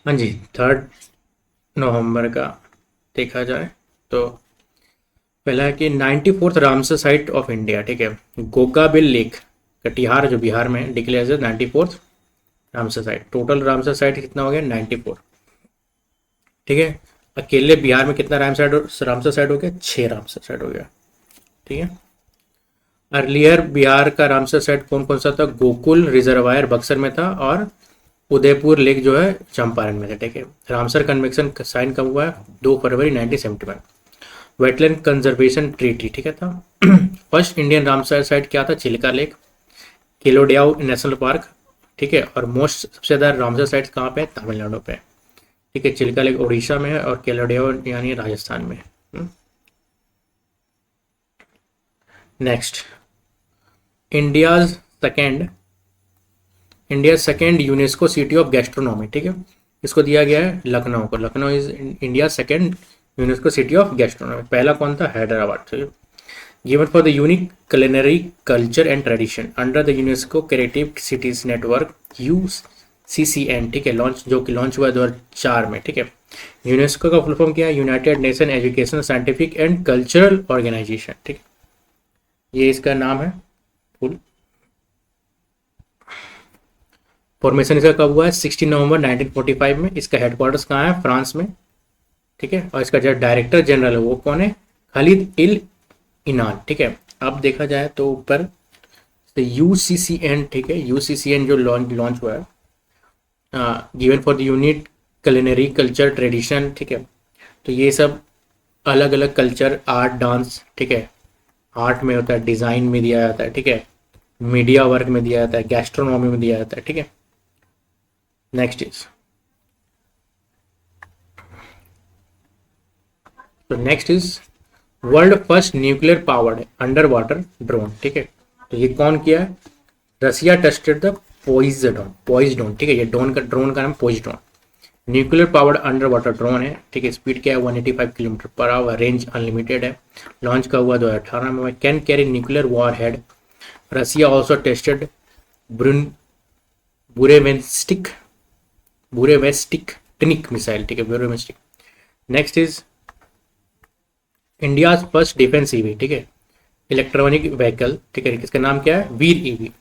हाँ जी, 3 नवंबर का देखा जाए तो पहला है कि 94th Ramsar site of India, ठीक है। गोगाबिल लेक कटिहार जो बिहार में डिक्लेयर है 94th Ramsar site. Total Ramsar site कितना हो गया? 94, ठीक है। अकेले बिहार में कितना रामसर साइट हो गया? 6 रामसर साइट हो गया, ठीक है। अर्लियर बिहार का रामसर साइट कौन कौन सा था? गोकुल रिजर्वायर बक्सर में था, और उदयपुर लेक जो है चंपारण में था, ठीक है। रामसर कन्वेंशन साइन कब हुआ है? 2 फरवरी 1971। वेटलैंड कंजर्वेशन ट्रीटी, ठीक है था। फर्स्ट इंडियन रामसर साइट क्या था? चिल्का लेक, किलोडियाऊ नेशनल पार्क, ठीक है। और मोस्ट सबसे ज़्यादा रामसर साइट्स कहाँ पे है? तमिलनाडु पे, ठीक है। चिल्का लेक उड़ीसा में है और केलोडियाऊ यानी राजस्थान में। Next, India's second India second UNESCO city of gastronomy, ठीक है। इसको दिया गया है लखनऊ को। Lucknow is India second UNESCO city of gastronomy. पहला कौन था? हैदराबाद, ठीक है। Given for the unique culinary culture and tradition under the UNESCO creative cities network UCCN, ठीक है। लॉन्च हुआ 2004 में, ठीक है। यूनेस्को का फुल फॉर्म क्या है? United Nation Educational Scientific and Cultural Organization, ठीक है। ये इसका नाम है फुल। फॉर्मेशन इसका कब हुआ है? 16 नवंबर 1945 में। इसका हेडक्वार्टर्स कहाँ है? फ्रांस में, ठीक है। और इसका जो डायरेक्टर जनरल है वो कौन है? खालिद इल इनान, ठीक है। अब देखा जाए तो ऊपर तो UCCN, ठीक है। UCCN जो लॉन्च हुआ है, given for the unit culinary culture tradition, ठीक है। तो ये सब अलग अलग कल्चर, आर्ट, डांस, ठीक है। आर्ट में होता है, डिज़ाइन में दिया जाता है, ठीक है। मीडिया वर्क में दिया जाता है, गैस्ट्रोनॉमी में दिया जाता है, ठीक है। नेक्स्ट इज तो next is world first nuclear powered under water drone, ठीक है। तो ये कौन किया है? रसिया टेस्टेड द पोइजडोन, ठीक है। ये ड्रोन का नाम Poseidon. Nuclear powered under water drone है, ठीक है। स्पीड क्या है? 185 kilometre per hour. Range unlimited है। लॉन्च का हुआ 2018 में। Can carry nuclear warhead. Russia also tested ब्रून बुरेवेस्टिक बुरेवेस्टिक टिनिक मिसाइल, ठीक है। Burevestnik. Next is India first defence EV, ठीक है। इलेक्ट्रॉनिक व्हीकल, ठीक है। इसका नाम क्या है? Veer EV.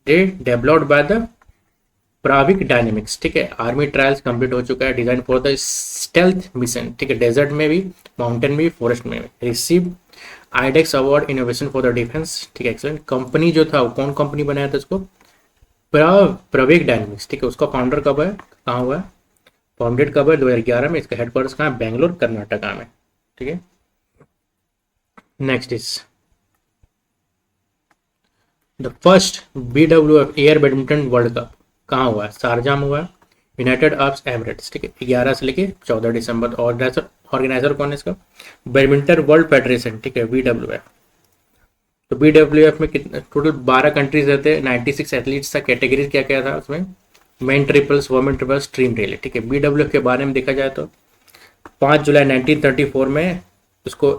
They developed by the Pravaig dynamics, ठीक है। आर्मी ट्रायल्स कंप्लीट हो चुका है। Design for the stealth mission, ठीक है। डेजर्ट में भी, माउंटेन में भी, फॉरेस्ट में भी। Receive iDEX award innovation for the defence, ठीक है। एक्सलेंट। कंपनी जो था वो कौन कंपनी बनाया था इसको? प्रवेक डायनेमिक्स, ठीक है। उसका फाउंडर कब है? कहाँ हुआ है? फाउंडेड कब है? 2011 में। इसका हेडक्वार्टर्स कहाँ है? बेंगलोर, कर्नाटका में, ठीक है। Next is the first BWF air badminton world cup कहाँ हुआ है? शारजाह में हुआ है, यूनाइटेड अरब एमिरेट्स, ठीक है। 11 से लेके 14 दिसंबर। ऑर्गेनाइजर कौन है इसका? बैडमिंटन वर्ल्ड फेडरेशन, ठीक है, BWF। तो BWF में कितने टोटल 12 कंट्रीज रहते हैं, 96 एथलीट्स था। कैटेगरीज क्या क्या था उसमें? Main triples, women triples, stream relay, ठीक है। BWF के बारे में देखा जाए तो 5 जुलाई 1934 में इसको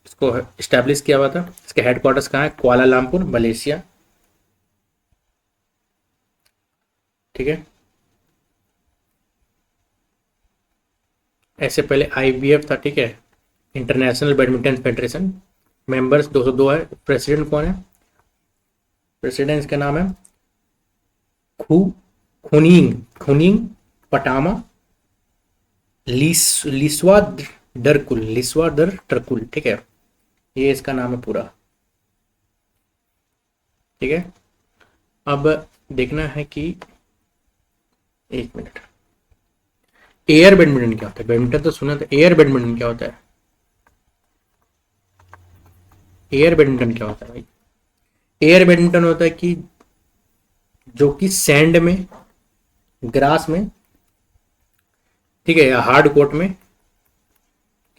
इसको इस्टेब्लिश किया हुआ था। इसके हेडक्वार्टर्स कहाँ है? कुआलालंपुर, मलेशिया, ठीक है। ऐसे पहले IBF था, ठीक है, इंटरनेशनल बैडमिंटन फेडरेशन। मेंबर्स 202 है। प्रेसिडेंट कौन है? प्रेसिडेंट इसका नाम है खू खुनिंग खुनिंग पटामा लिस्वा दर टरकुल, ठीक है। ये इसका नाम है पूरा, ठीक है। अब देखना है कि एक मिनट, एयर बैडमिंटन क्या होता है? बैडमिंटन तो सुना था, एयर बैडमिंटन क्या होता है? एयर बैडमिंटन क्या होता है भाई? एयर बैडमिंटन होता है कि जो कि सैंड में, ग्रास में, ठीक है, या हार्ड कोर्ट में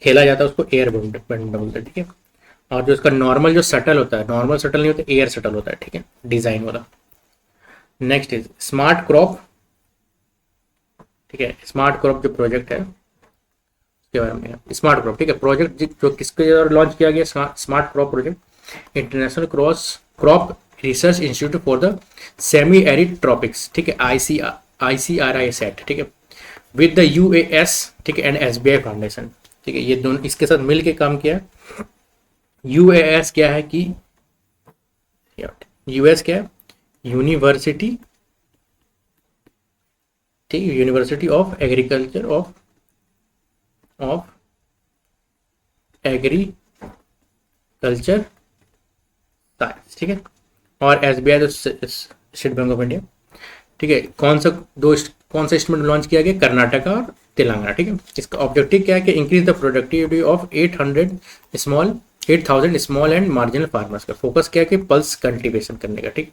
खेला जाता है, उसको एयर बैडमिंटन बोलते हैं, ठीक है। और जो इसका नॉर्मल जो शटल होता है, नॉर्मल शटल नहीं होता, एयर शटल होता है, ठीक है, डिजाइन वाला। नेक्स्ट इज स्मार्ट क्रॉप, ठीक है। स्मार्ट क्रॉप जो प्रोजेक्ट है उसके बारे में, स्मार्ट क्रॉप, ठीक है, प्रोजेक्ट जो किसके द्वारा लॉन्च किया गया? Smart crop project, international cross crop research institute for the semi arid tropics, ठीक है, ICRI सेट, ठीक है। विद द यूएएस, ठीक है, एंड एसबीआई फाउंडेशन, ठीक है, ये दोनों इसके साथ मिल के काम किया। यूएएस क्या है कि यूएस क्या है, यूनिवर्सिटी, ठीक है, university of agriculture of of agriculture science, ठीक है। और एसबीआई तो स्टेट बैंक ऑफ इंडिया, ठीक है। कौन सा स्टेट लॉन्च किया गया, कर्नाटका और तेलंगाना, ठीक है। इसका ऑब्जेक्टिव क्या है कि increase the productivity of 8,000 small and marginal farmers का फोकस क्या है कि पल्स कल्टीवेशन करने का, ठीक।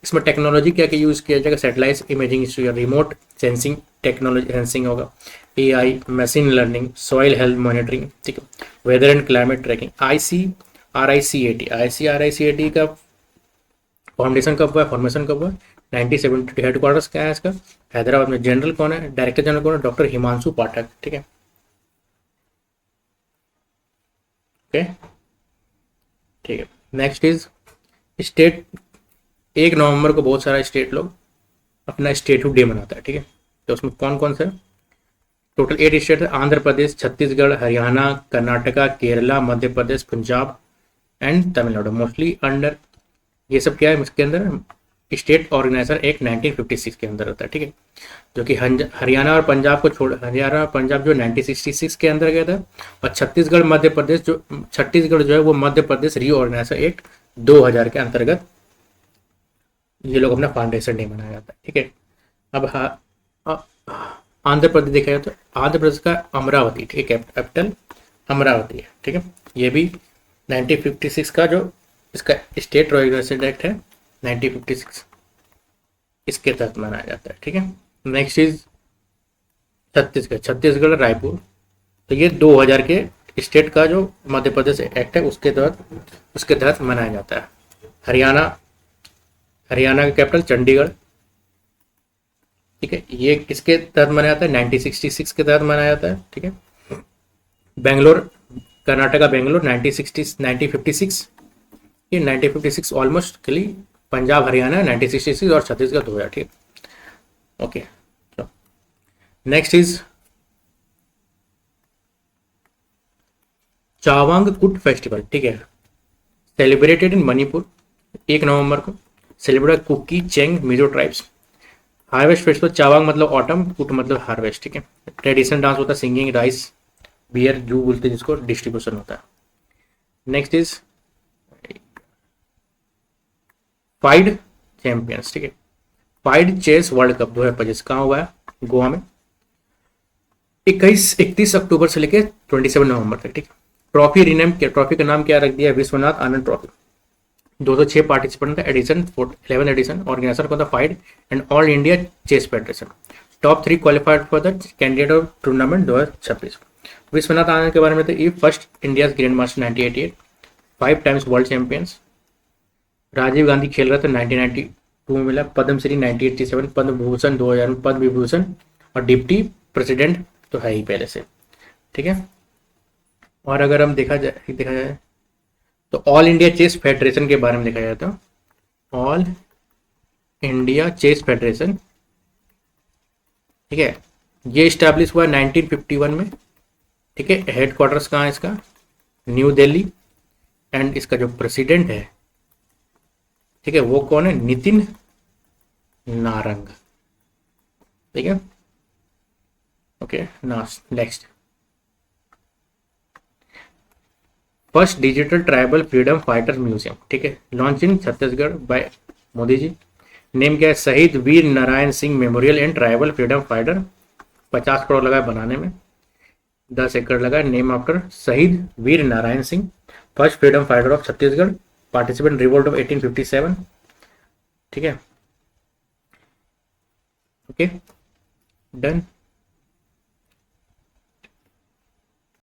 इसमें टेक्नोलॉजी क्या क्या यूज़ किया जाएगा, satellite imaging, remote sensing technology, sensing होगा, AI, machine learning, soil health monitoring, ठीक है, weather and climate tracking. ICRISAT का फाउंडेशन कब हुआ है, फॉर्मेशन कब हुआ है, 1972। हेडक्वार्टर्स क्या है इसका, हैदराबाद में। जनरल कौन है, डायरेक्टर जनरल कौन है, डॉक्टर हिमांशु पाठक, ठीक है। ओके, ठीक है। Next is state. 1 नवंबर को बहुत सारा स्टेट लोग अपना स्टेटहुड डे मनाता है, ठीक है। तो उसमें कौन कौन सा, टोटल 8 स्टेट है, Andhra Pradesh, Chhattisgarh, Haryana, Karnataka, Kerala, Madhya Pradesh, Punjab and Tamil Nadu. Mostly under ये सब क्या है, इसके अंदर स्टेट ऑर्गेनाइजर एक्ट 1956 के अंदर होता है, ठीक है। जो कि हरियाणा और पंजाब को छोड़, हरियाणा और पंजाब जो 1966 के अंदर गया था, और छत्तीसगढ़ जो है वो मध्य प्रदेश रीऑर्गेनाइजर एक्ट 2000 के अंतर्गत ये लोग अपना फाउंडेशन डे मनाया जाता है, ठीक है। अब आंध्र प्रदेश देखा जाए तो आंध्र प्रदेश का अमरावती, ठीक है, कैपिटल अमरावती है, ठीक है। ये भी 1956 का जो इसका स्टेट ऑर्गेनाइजेशन एक्ट है 1956, इसके तहत मनाया जाता है, ठीक है। Next is Chhattisgarh Raipur. तो ये 2000 के स्टेट का जो मध्य प्रदेश एक्ट है उसके तहत मनाया जाता है। हरियाणा का कैपिटल चंडीगढ़, ठीक है, ये किसके तहत मनाया जाता है, 1966 के तहत मनाया जाता है, ठीक है। बेंगलोर, कर्नाटका बेंगलोर 1956, ये 1956 ऑलमोस्ट के लिए। पंजाब हरियाणा 1966 और छत्तीसगढ़ 2000, ठीक है। ओके, नेक्स्ट इज चावांग कुट फेस्टिवल, ठीक है, सेलिब्रेटेड इन मणिपुर 1 नवंबर को। Celebrate Kuki Chin Mizo tribes. Harvest festival, Chavang मतलब ऑटम, कुट मतलब हार्वेस्ट, ठीक है। ट्रेडिशनल डांस होता है सिंगिंग, राइस बियर जू बोलते हैं जिसको, डिस्ट्रीब्यूशन होता है। नेक्स्ट इज पाइड चैंपियंस, ठीक है। पाइड चेस वर्ल्ड कप 2025 कहाँ हुआ है, गोवा में, 31 अक्टूबर से लेकर 27 नवंबर तक, ठीक है। ट्रॉफी का नाम क्या रख दिया, विश्वनाथ आनंद ट्रॉफी। 206 पार्टिसिपेंट था, एडिशन 11 एडिशन। ऑर्गेनाइजर कौन था, FIDE and All India chess federation. Top 3 qualified for the candidate of tournament 2026। Vishwanath Anand के बारे में तो ये first India grandmaster 1988, 5 times world champions. Rajiv Gandhi खेल रहा था 1992 में मिला, पद्मश्री 1987, पद्म भूषण 2000 में, पद्म विभूषण, और डिप्टी प्रेसिडेंट तो है ही पहले से, ठीक है। और अगर हम देखा जाए तो ऑल इंडिया चेस फेडरेशन के बारे में देखा जाए तो ऑल इंडिया चेस फेडरेशन, ठीक है, ये स्टैब्लिश हुआ 1951 में, ठीक है। हेडक्वार्टर्स कहाँ है इसका, न्यू दिल्ली। एंड इसका जो प्रेसिडेंट है, ठीक है, वो कौन है, नितिन नारंग, ठीक है। Okay, next first digital tribal freedom fighters museum, ठीक है, launch in Chhattisgarh by Modi ji. Name क्या है, Shaheed Veer Narayan Singh memorial and tribal freedom fighter. 50 crore लगा बनाने में, 10 एकड़ लगा। Name after Shaheed Veer Narayan Singh, first freedom fighter of Chhattisgarh, participant revolt of 1857, ठीक है। Okay, done.